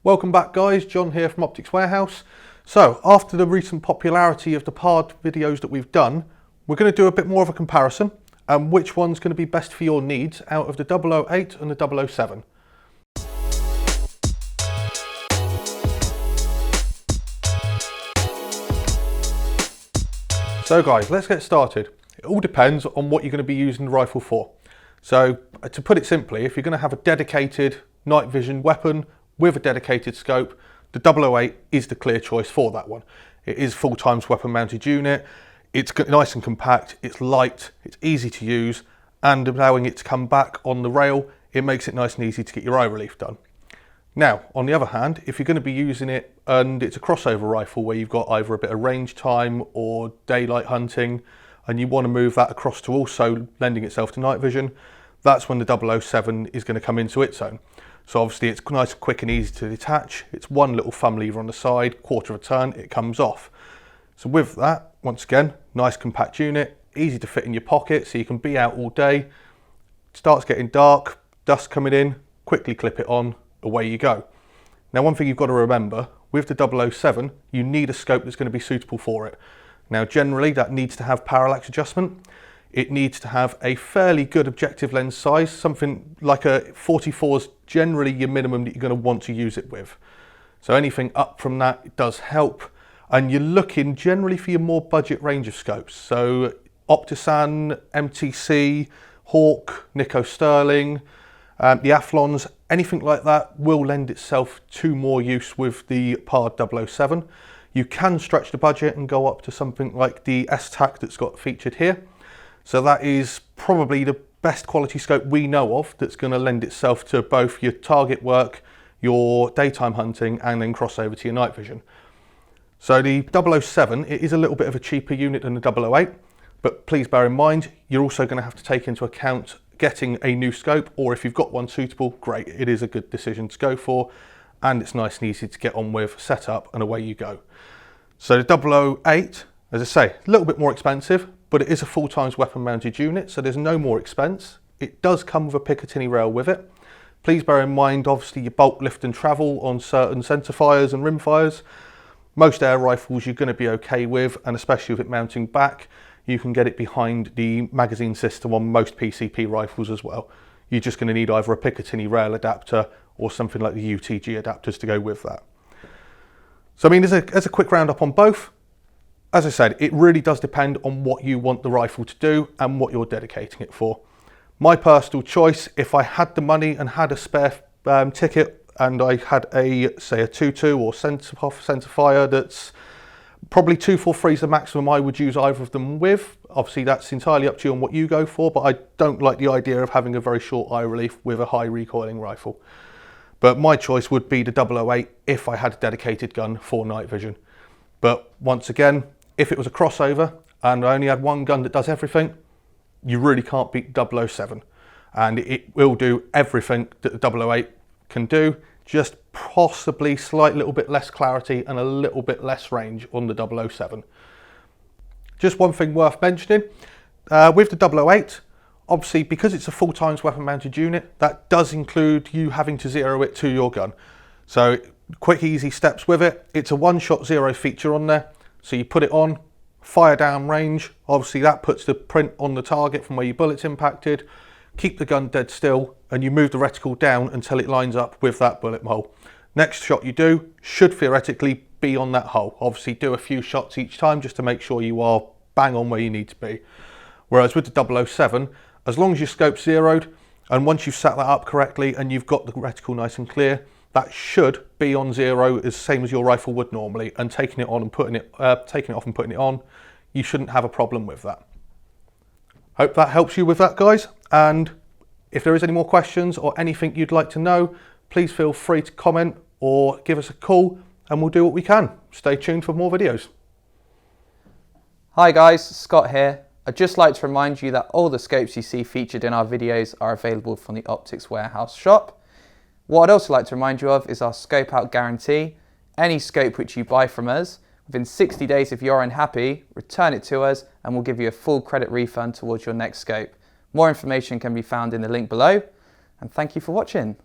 Welcome back guys, John here from Optics Warehouse. So after the recent popularity of the PARD videos that we've done, we're going to do a bit more of a comparison and which one's going to be best for your needs out of the 008 and the 007. So guys, let's get started. It all depends on what you're going to be using the rifle for. So to put it simply, if you're going to have a dedicated night vision weapon with a dedicated scope, the 008 is the clear choice for that one. It is full-times weapon mounted unit, it's nice and compact, it's light, it's easy to use, and allowing it to come back on the rail, it makes it nice and easy to get your eye relief done. Now, on the other hand, if you're going to be using it and it's a crossover rifle where you've got either a bit of range time or daylight hunting, and you want to move that across to also lending itself to night vision, that's when the 007 is going to come into its own. So obviously it's nice, quick and easy to detach. It's one little thumb lever on the side, quarter of a turn, it comes off. So with that, once again, nice compact unit, easy to fit in your pocket so you can be out all day. It starts getting dark, dust coming in, quickly clip it on, away you go. Now one thing you've got to remember, with the 007, you need a scope that's going to be suitable for it. Now generally that needs to have parallax adjustment. It needs to have a fairly good objective lens size, something like a 44 is generally your minimum that you're going to want to use it with. So anything up from that, it does help. And you're looking generally for your more budget range of scopes. So Optisan, MTC, Hawk, Nico Sterling, the Athlons, anything like that will lend itself to more use with the PARD 007. You can stretch the budget and go up to something like the S-TAC that's got featured here. So that is probably the best quality scope we know of that's going to lend itself to both your target work, your daytime hunting, and then cross over to your night vision. So the 007, it is a little bit of a cheaper unit than the 008, but please bear in mind, you're also going to have to take into account getting a new scope, or if you've got one suitable, great, it is a good decision to go for, and it's nice and easy to get on with, set up, and away you go. So the 008, as I say, a little bit more expensive, but it is a full-times weapon mounted unit, so there's no more expense. It does come with a Picatinny rail with it. Please bear in mind, obviously, your bulk lift and travel on certain centre fires and rim fires. Most air rifles you're going to be okay with, and especially with it mounting back, you can get it behind the magazine system on most PCP rifles as well. You're just going to need either a Picatinny rail adapter or something like the UTG adapters to go with that. So I mean, as a quick roundup on both, as I said, it really does depend on what you want the rifle to do and what you're dedicating it for. My personal choice, if I had the money and had a spare ticket and I had say a 2.2 or centre fire that's probably 2.43 is the maximum I would use either of them with. Obviously that's entirely up to you on what you go for, but I don't like the idea of having a very short eye relief with a high recoiling rifle. But my choice would be the 008 if I had a dedicated gun for night vision. But once again, if it was a crossover and I only had one gun that does everything, you really can't beat 007. And it will do everything that the 008 can do, just possibly slight little bit less clarity and a little bit less range on the 007. Just one thing worth mentioning, with the 008, obviously because it's a full-times weapon mounted unit, that does include you having to zero it to your gun. So quick easy steps with it. It's a one-shot zero feature on there. So you put it on, fire down range, obviously that puts the print on the target from where your bullet's impacted, keep the gun dead still, and you move the reticle down until it lines up with that bullet hole. Next shot you do should theoretically be on that hole. Obviously do a few shots each time just to make sure you are bang on where you need to be. Whereas with the 007, as long as your scope's zeroed, and once you've set that up correctly and you've got the reticle nice and clear, that should be on zero as same as your rifle would normally, and taking it on and putting it off and putting it on, you shouldn't have a problem with that. Hope that helps you with that, guys. And if there is any more questions or anything you'd like to know, please feel free to comment or give us a call and we'll do what we can. Stay tuned for more videos. Hi guys, Scott here. I'd just like to remind you that all the scopes you see featured in our videos are available from the Optics Warehouse shop. What I'd also like to remind you of is our scope out guarantee. Any scope which you buy from us, within 60 days if you're unhappy, return it to us and we'll give you a full credit refund towards your next scope. More information can be found in the link below, and thank you for watching.